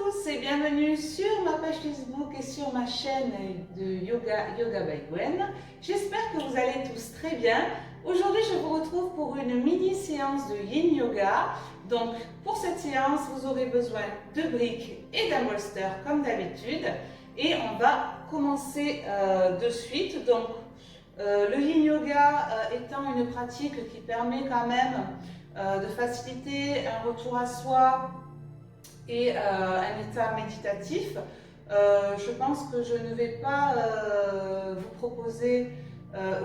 tous et bienvenue sur ma page Facebook et sur ma chaîne de Yoga by Gwen. J'espère que vous allez tous très bien. Aujourd'hui, je vous retrouve pour une mini séance de Yin Yoga. Donc, pour cette séance, vous aurez besoin de briques et d'un bolster comme d'habitude. Et on va commencer de suite. Donc, le Yin Yoga étant une pratique qui permet quand même de faciliter un retour à soi et un état méditatif. Je pense que je ne vais pas vous proposer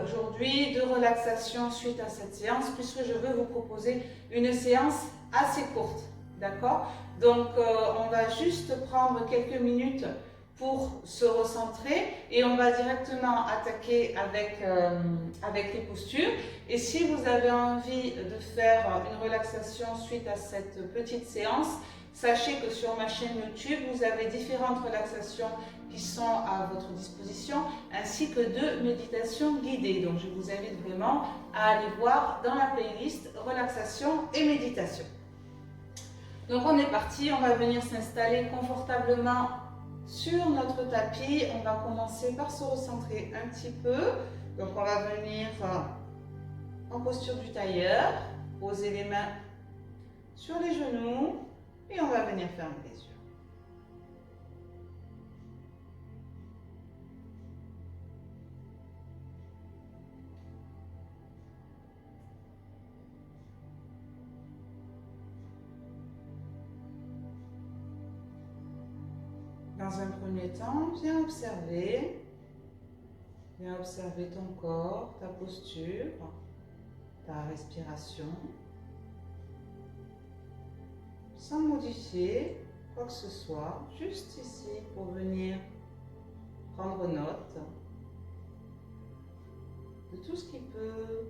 aujourd'hui de relaxation suite à cette séance, puisque je veux vous proposer une séance assez courte. D'accord? Donc, on va juste prendre quelques minutes pour se recentrer et on va directement attaquer avec les postures. Et si vous avez envie de faire une relaxation suite à cette petite séance, sachez que sur ma chaîne YouTube, vous avez différentes relaxations qui sont à votre disposition, ainsi que de méditations guidées. Donc, je vous invite vraiment à aller voir dans la playlist relaxation et méditation. Donc, on est parti, on va venir s'installer confortablement sur notre tapis. On va commencer par se recentrer un petit peu. Donc, on va venir en posture du tailleur, poser les mains sur les genoux. Et on va venir fermer les yeux. Dans un premier temps, viens observer ton corps, ta posture, ta respiration, sans modifier quoi que ce soit, juste ici pour venir prendre note de tout ce qui peut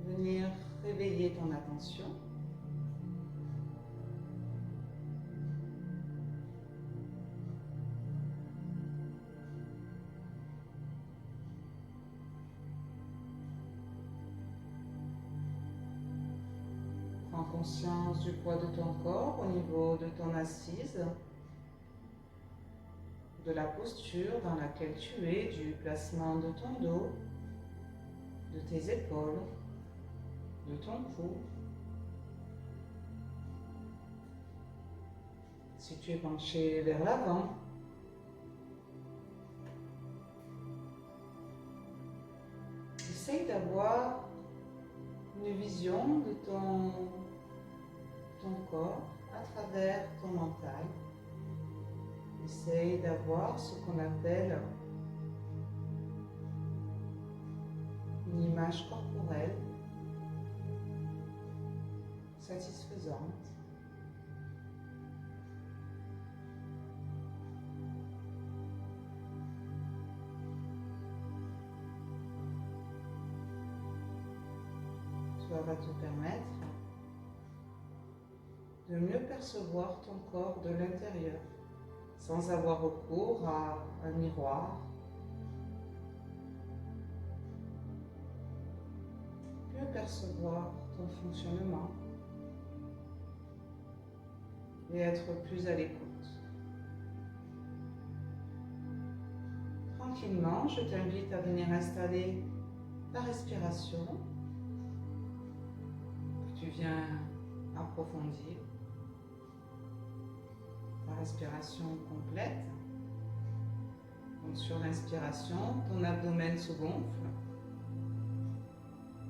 venir réveiller ton attention. Prends conscience du poids de ton corps au niveau de ton assise, de la posture dans laquelle tu es, du placement de ton dos, de tes épaules, de ton cou. Si tu es penché vers l'avant, essaye d'avoir une vision de ton corps à travers ton mental. Essaye d'avoir ce qu'on appelle une image corporelle satisfaisante. Cela va te permettre de mieux percevoir ton corps de l'intérieur, sans avoir recours à un miroir. Mieux percevoir ton fonctionnement et être plus à l'écoute. Tranquillement, je t'invite à venir installer ta respiration, que tu viens approfondir. Ta respiration complète. Donc sur l'inspiration, ton abdomen se gonfle.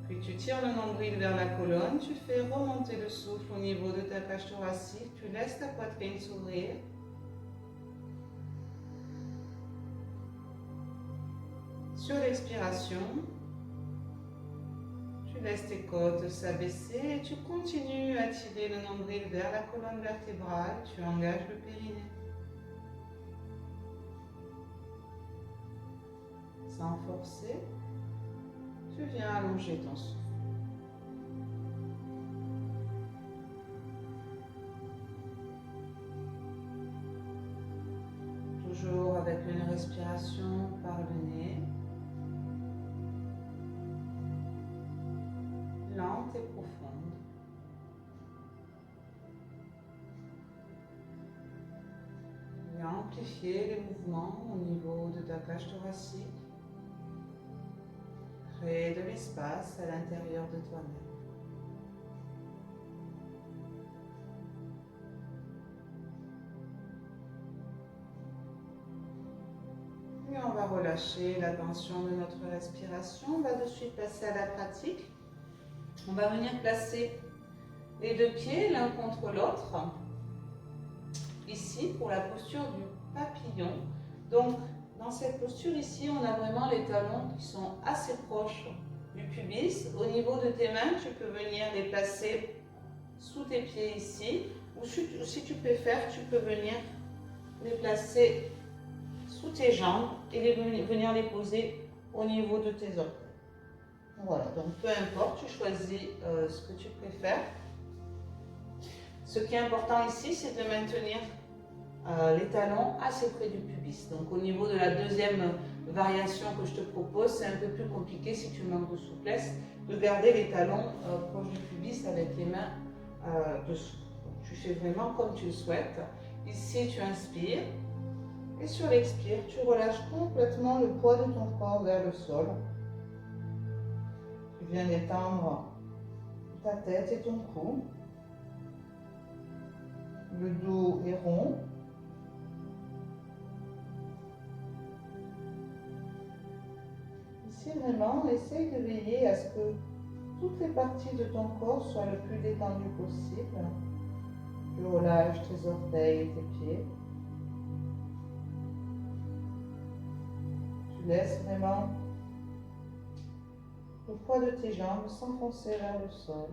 Puis tu tires le nombril vers la colonne, tu fais remonter le souffle au niveau de ta cage thoracique, tu laisses ta poitrine s'ouvrir. Sur l'expiration, tu laisses tes côtes s'abaisser et tu continues à tirer le nombril vers la colonne vertébrale, tu engages le périnée. Sans forcer, tu viens allonger ton souffle. Toujours avec une respiration par le nez. Lente et profonde. amplifier les mouvements au niveau de ta cage thoracique. Créer de l'espace à l'intérieur de toi-même. Et on va relâcher la tension de notre respiration. On va de suite passer à la pratique. On va venir placer les deux pieds l'un contre l'autre. Ici, pour la posture du papillon. Donc, dans cette posture ici, on a vraiment les talons qui sont assez proches du pubis. Au niveau de tes mains, tu peux venir les placer sous tes pieds ici. Ou si tu préfères, tu peux venir les placer sous tes jambes et venir les poser au niveau de tes orteils. Voilà, donc peu importe, tu choisis ce que tu préfères. Ce qui est important ici, c'est de maintenir les talons assez près du pubis. Donc au niveau de la deuxième variation que je te propose, c'est un peu plus compliqué si tu manques de souplesse, de garder les talons proches du pubis avec les mains dessous. Donc, tu fais vraiment comme tu le souhaites. Ici, tu inspires. Et sur l'expire, tu relâches complètement le poids de ton corps vers le sol. Tu viens détendre ta tête et ton cou. Le dos est rond. Ici, vraiment, essaye de veiller à ce que toutes les parties de ton corps soient le plus détendues possible. Tu relâches tes orteils et tes pieds. Tu laisses vraiment le poids de tes jambes s'enfoncer vers le sol.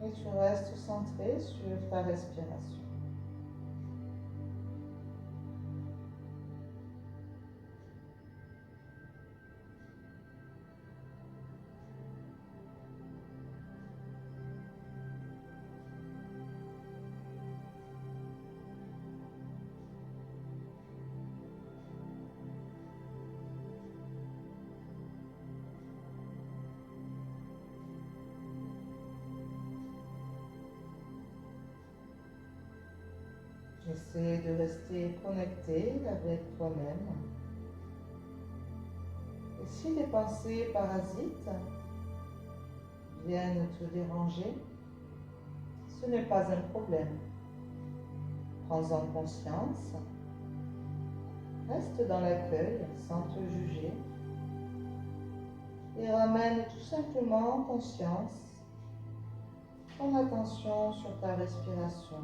Et tu restes centré sur ta respiration. Essaie de rester connecté avec toi-même. Et si des pensées parasites viennent te déranger, ce n'est pas un problème. Prends-en conscience. Reste dans l'accueil sans te juger. Et ramène tout simplement en conscience ton attention sur ta respiration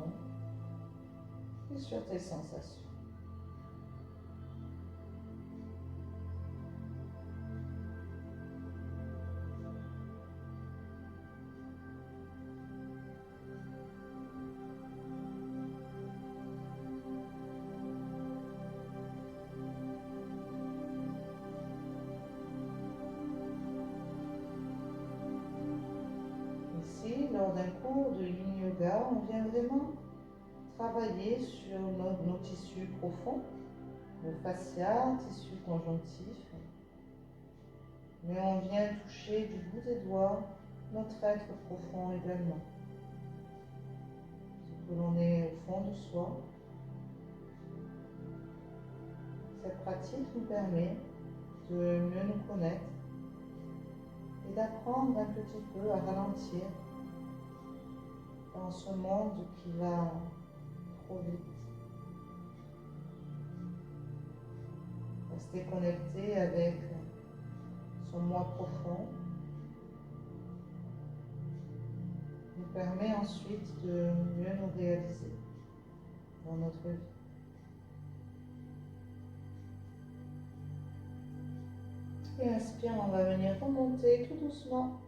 et sur tes sensations. Ici, lors d'un cours de Yin Yoga, on vient vraiment travailler sur nos tissus profonds, le fascia, tissu conjonctif, mais on vient toucher du bout des doigts notre être profond également. Ce que l'on est au fond de soi. Cette pratique nous permet de mieux nous connaître et d'apprendre un petit peu à ralentir dans ce monde qui va trop vite. Rester connecté avec son moi profond nous permet ensuite de mieux nous réaliser dans notre vie. Et inspire, on va venir remonter tout doucement.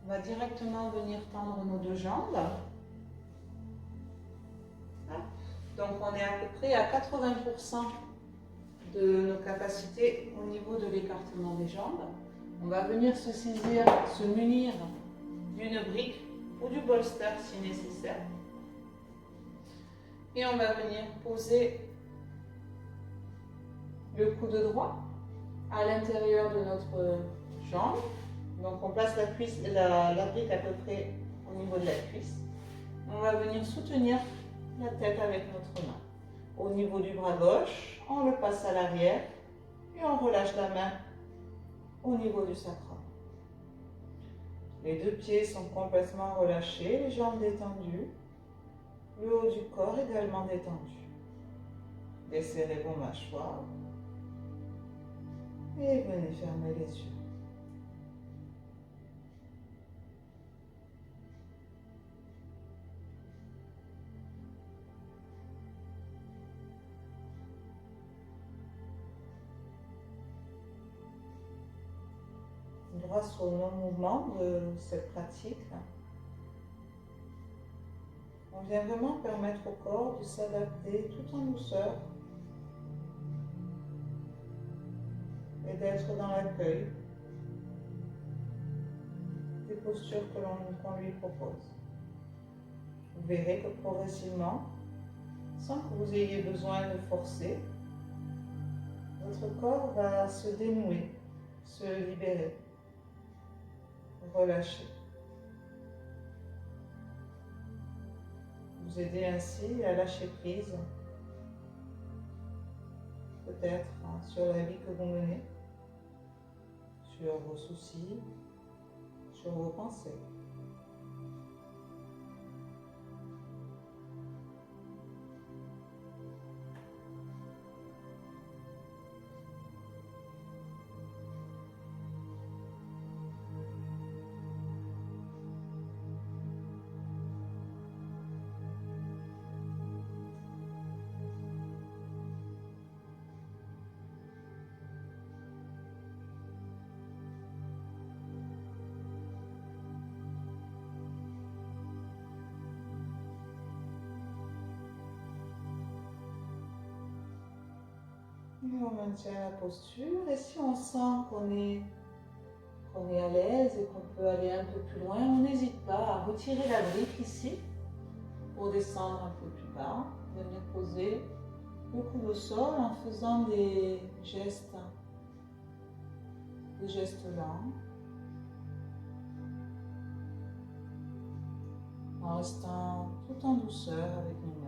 On va directement venir tendre nos deux jambes. Donc on est à peu près à 80% de nos capacités au niveau de l'écartement des jambes. On va venir se saisir, se munir d'une brique ou du bolster si nécessaire. Et on va venir poser le coude droit à l'intérieur de notre jambe. Donc on place la brique à peu près au niveau de la cuisse. On va venir soutenir la tête avec notre main. Au niveau du bras gauche, on le passe à l'arrière et on relâche la main au niveau du sacrum. Les deux pieds sont complètement relâchés, les jambes détendues, le haut du corps également détendu. Desserrez vos mâchoires et venez fermer les yeux. Grâce au non-mouvement de cette pratique, on vient vraiment permettre au corps de s'adapter tout en douceur et d'être dans l'accueil des postures qu'on lui propose. Vous verrez que progressivement, sans que vous ayez besoin de forcer, votre corps va se dénouer, se libérer, relâcher. Vous aider ainsi à lâcher prise, peut-être sur la vie que vous menez, sur vos soucis, sur vos pensées. On maintient la posture et si on sent qu'on est à l'aise et qu'on peut aller un peu plus loin, on n'hésite pas à retirer la brique ici pour descendre un peu plus bas, venir poser le coude au sol en faisant des gestes lents, en restant tout en douceur avec nous-mêmes.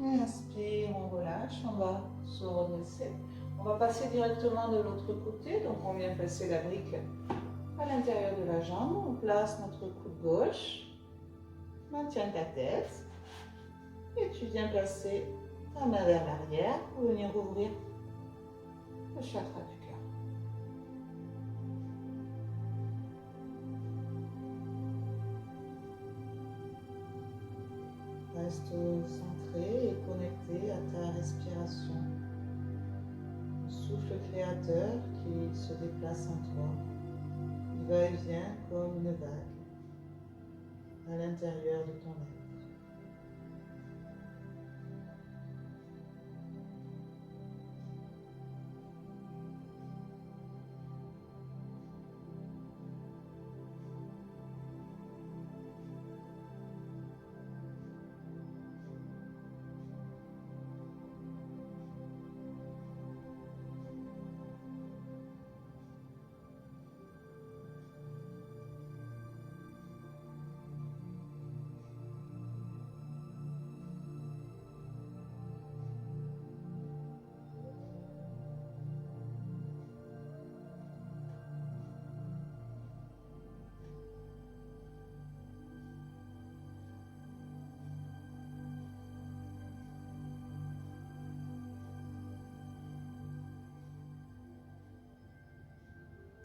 Et inspire, on relâche, on va se redresser. On va passer directement de l'autre côté, donc on vient placer la brique à l'intérieur de la jambe, on place notre coude gauche, maintiens ta tête, et tu viens placer ta main vers l'arrière pour venir ouvrir le chakra du cœur. Reste centré et connecté à ta respiration. Le souffle créateur qui se déplace en toi. Il va et vient comme une vague à l'intérieur de ton être.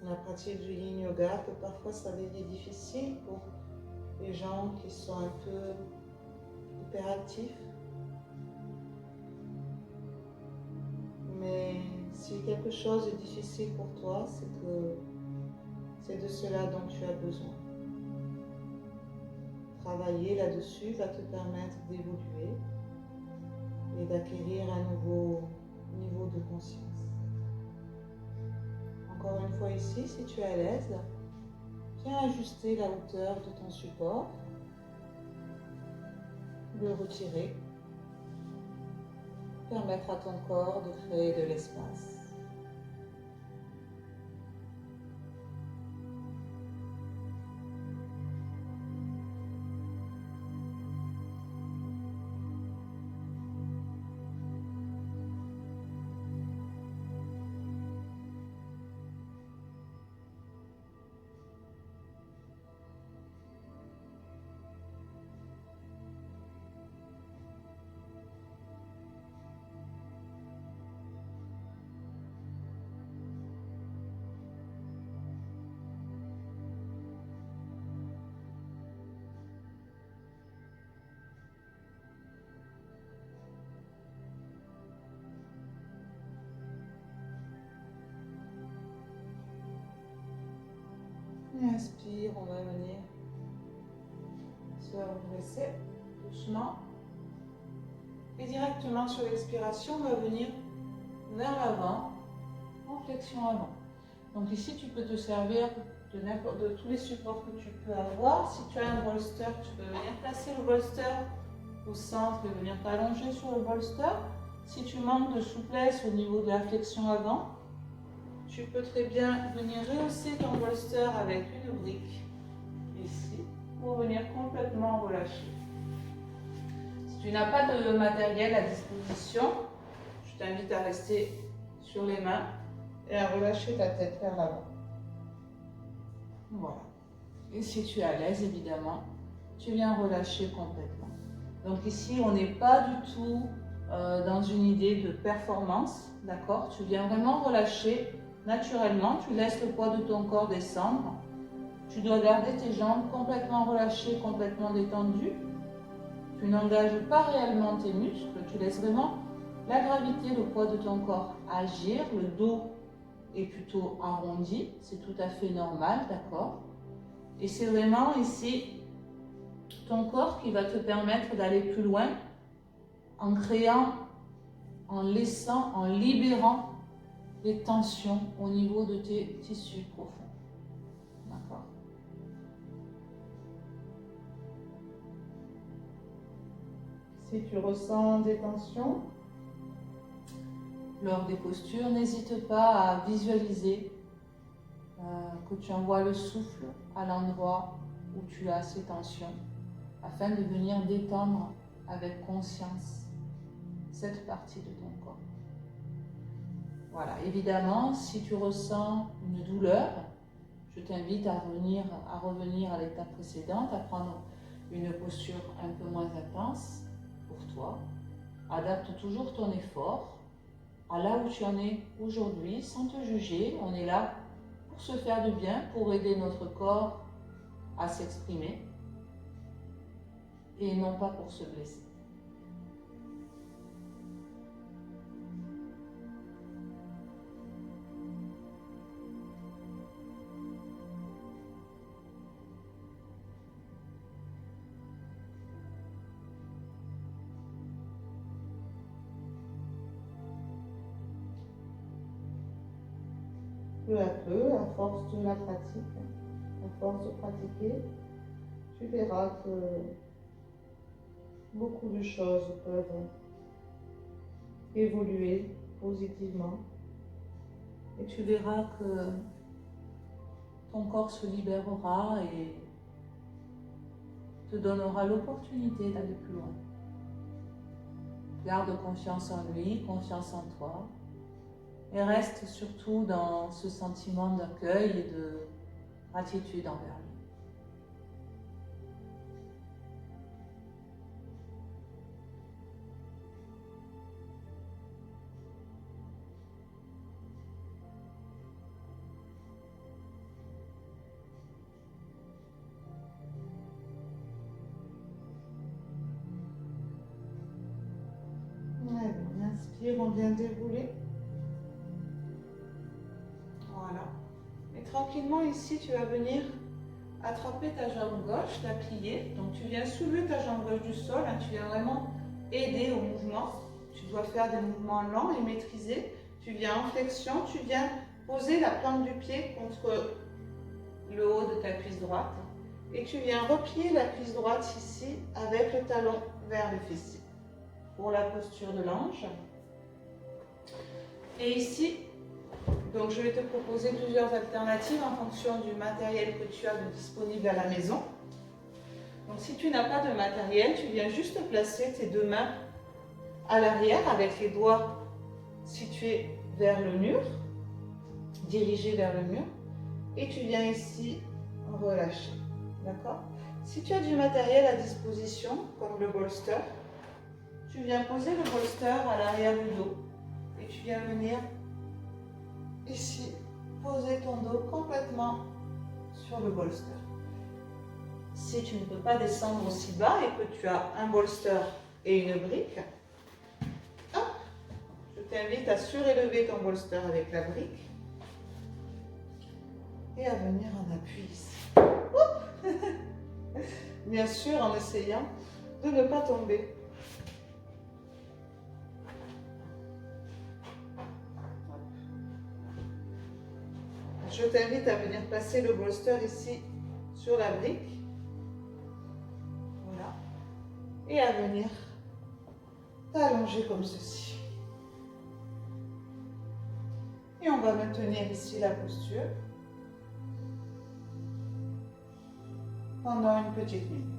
La pratique du Yin Yoga peut parfois s'avérer difficile pour les gens qui sont un peu hyperactifs. Mais si quelque chose est difficile pour toi, c'est de cela dont tu as besoin. travailler là-dessus va te permettre d'évoluer et d'acquérir un nouveau niveau de conscience. Encore une fois ici, si tu es à l'aise, viens ajuster la hauteur de ton support, le retirer, permettre à ton corps de créer de l'espace. Inspire, on va venir se redresser doucement. Et directement sur l'expiration, on va venir vers l'avant, en flexion avant. Donc ici, tu peux te servir de tous les supports que tu peux avoir. Si tu as un bolster, tu peux venir placer le bolster au centre et venir t'allonger sur le bolster. Si tu manques de souplesse au niveau de la flexion avant, tu peux très bien venir rehausser ton bolster avec une brique ici pour venir complètement relâcher. Si tu n'as pas de matériel à disposition, je t'invite à rester sur les mains et à relâcher ta tête vers l'avant. Voilà. Et si tu es à l'aise, évidemment, tu viens relâcher complètement. Donc ici, on n'est pas du tout dans une idée de performance, d'accord? Tu viens vraiment relâcher naturellement, tu laisses le poids de ton corps descendre. Tu dois garder tes jambes complètement relâchées, complètement détendues. Tu n'engages pas réellement tes muscles, tu laisses vraiment la gravité, le poids de ton corps agir. Le dos est plutôt arrondi, c'est tout à fait normal, d'accord? Et c'est vraiment ici ton corps qui va te permettre d'aller plus loin en créant, en laissant, en libérant les tensions au niveau de tes tissus profonds. D'accord? Si tu ressens des tensions lors des postures, n'hésite pas à visualiser que tu envoies le souffle à l'endroit où tu as ces tensions afin de venir détendre avec conscience cette partie de ton corps. Voilà, évidemment, si tu ressens une douleur, je t'invite à revenir à l'étape précédente, à prendre une posture un peu moins intense pour toi. Adapte toujours ton effort à là où tu en es aujourd'hui, sans te juger. On est là pour se faire du bien, pour aider notre corps à s'exprimer et non pas pour se blesser. Peu à peu, à force de la pratique, à force de pratiquer, tu verras que beaucoup de choses peuvent évoluer positivement et tu verras que ton corps se libérera et te donnera l'opportunité d'aller plus loin. Garde confiance en lui, confiance en toi. Et reste surtout dans ce sentiment d'accueil et de gratitude envers lui. On inspire, on vient dérouler. Voilà. Et tranquillement ici, tu vas venir attraper ta jambe gauche, la plier. Donc tu viens soulever ta jambe gauche du sol, hein, tu viens vraiment aider au mouvement. Tu dois faire des mouvements lents et maîtrisés. Tu viens en flexion, tu viens poser la plante du pied contre le haut de ta cuisse droite. Et tu viens replier la cuisse droite ici avec le talon vers le fessier. Pour la posture de l'ange. Et ici, donc je vais te proposer plusieurs alternatives en fonction du matériel que tu as de disponible à la maison. Donc si tu n'as pas de matériel, tu viens juste placer tes deux mains à l'arrière avec les doigts situés vers le mur, dirigés vers le mur. Et tu viens ici relâcher. D'accord? Si tu as du matériel à disposition, comme le bolster, tu viens poser le bolster à l'arrière du dos. Et tu viens venir ici, poser ton dos complètement sur le bolster. Si tu ne peux pas descendre aussi bas et que tu as un bolster et une brique, hop, je t'invite à surélever ton bolster avec la brique et à venir en appui ici. Bien sûr, en essayant de ne pas tomber. Je t'invite à venir placer le bolster ici sur la brique. Voilà. Et à venir t'allonger comme ceci. Et on va maintenir ici la posture pendant une petite minute.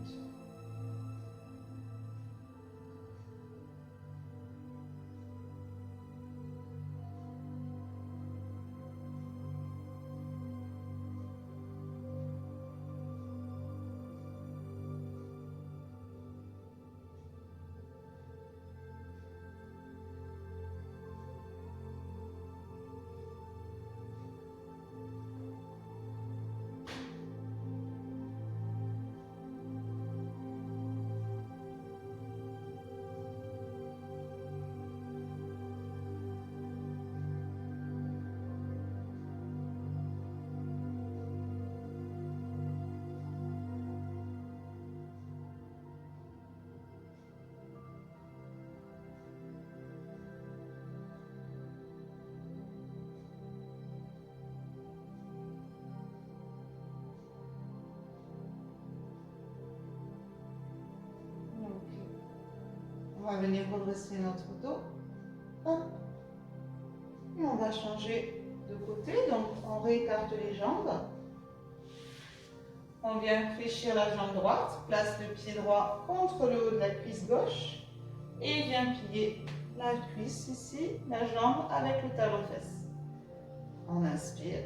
On va venir redresser notre dos. Hop. Et on va changer de côté. Donc, on réécarte les jambes. On vient fléchir la jambe droite. Place le pied droit contre le haut de la cuisse gauche. Et vient plier la cuisse ici, la jambe avec le talon-fesse. On inspire.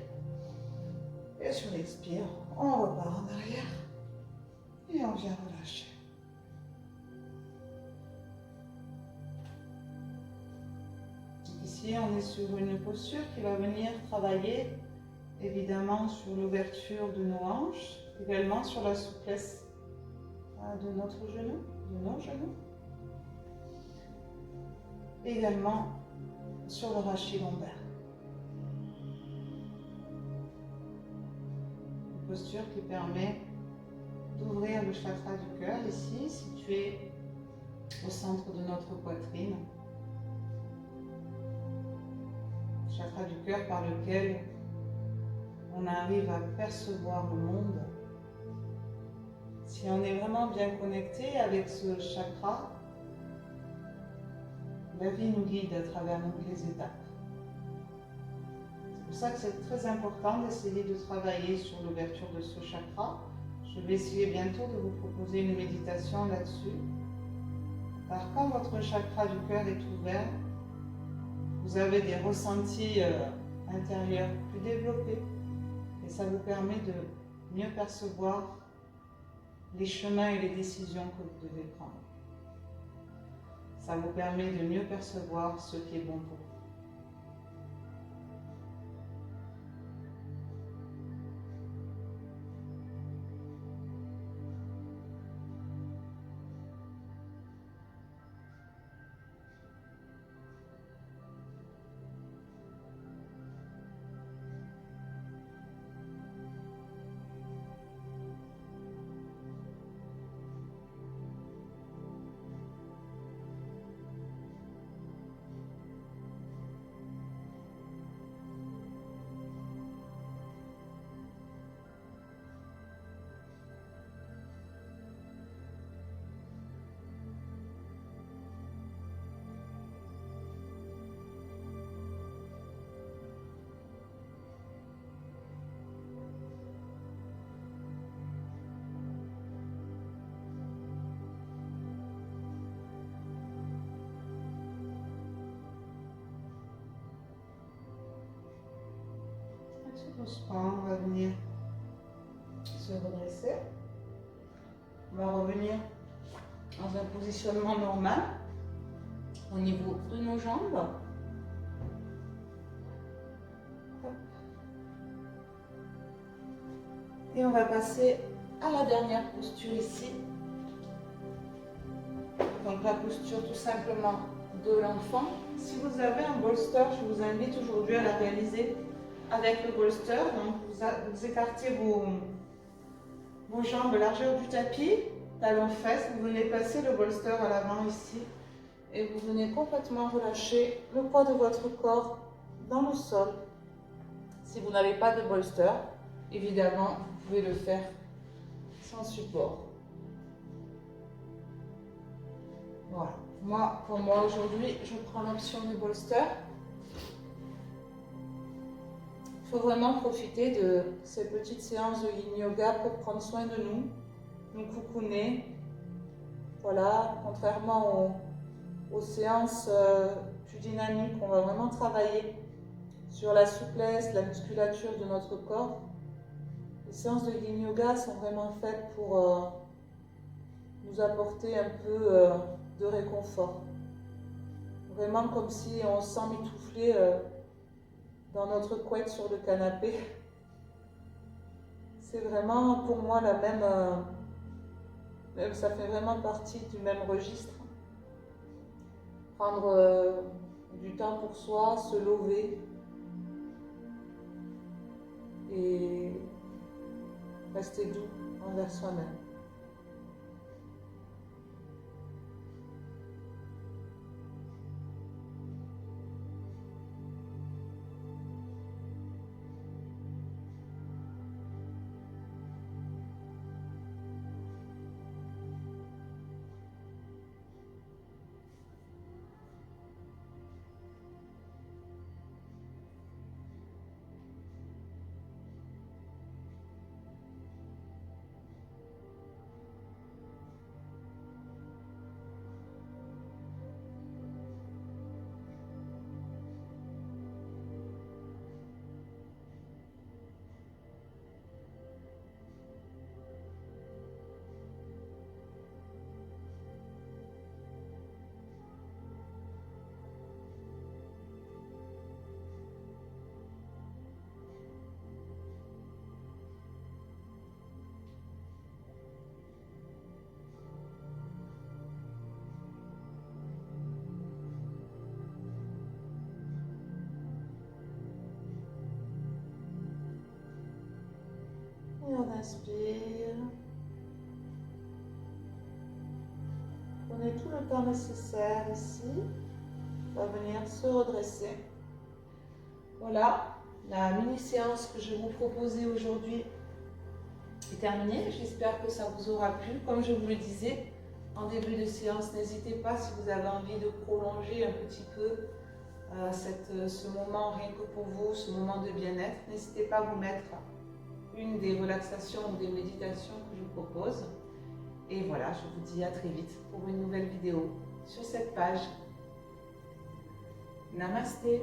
Et sur l'expire, on repart en arrière. Et on vient relâcher. Ici, on est sur une posture qui va venir travailler évidemment sur l'ouverture de nos hanches, également sur la souplesse de notre genou, de nos genoux, également sur le rachis lombaire. Une posture qui permet d'ouvrir le chakra du cœur, ici, situé au centre de notre poitrine. Chakra du cœur par lequel on arrive à percevoir le monde. Si on est vraiment bien connecté avec ce chakra, la vie nous guide à travers les étapes. C'est pour ça que c'est très important d'essayer de travailler sur l'ouverture de ce chakra. Je vais essayer bientôt de vous proposer une méditation là-dessus. Car quand votre chakra du cœur est ouvert, vous avez des ressentis intérieurs plus développés et ça vous permet de mieux percevoir les chemins et les décisions que vous devez prendre. Ça vous permet de mieux percevoir ce qui est bon pour vous. Doucement, on va venir se redresser. On va revenir dans un positionnement normal au niveau de nos jambes. Hop. Et on va passer à la dernière posture ici. Donc la posture tout simplement de l'enfant. Si vous avez un bolster, je vous invite aujourd'hui à la réaliser avec le bolster. Donc vous écartez vos jambes largeur du tapis, talons fesses, vous venez passer le bolster à l'avant ici et vous venez complètement relâcher le poids de votre corps dans le sol. Si vous n'avez pas de bolster, évidemment, vous pouvez le faire sans support. Voilà. Pour moi aujourd'hui, je prends l'option du bolster. Il faut vraiment profiter de ces petites séances de yin yoga pour prendre soin de nous cocooner. Voilà, contrairement aux séances plus dynamiques, on va vraiment travailler sur la souplesse, la musculature de notre corps. Les séances de yin yoga sont vraiment faites pour nous apporter un peu de réconfort. Vraiment comme si on s'emmitouflait dans notre couette sur le canapé. C'est vraiment pour moi la même, ça fait vraiment partie du même registre. Prendre du temps pour soi, se lever et rester doux envers soi-même. Et on inspire. Prenez tout le temps nécessaire ici. On va venir se redresser. Voilà, la mini-séance que je vais vous proposer aujourd'hui est terminée. J'espère que ça vous aura plu. Comme je vous le disais en début de séance, n'hésitez pas si vous avez envie de prolonger un petit peu ce moment rien que pour vous, ce moment de bien-être. N'hésitez pas à vous mettre une des relaxations ou des méditations que je vous propose. Et voilà, je vous dis à très vite pour une nouvelle vidéo sur cette page. Namasté.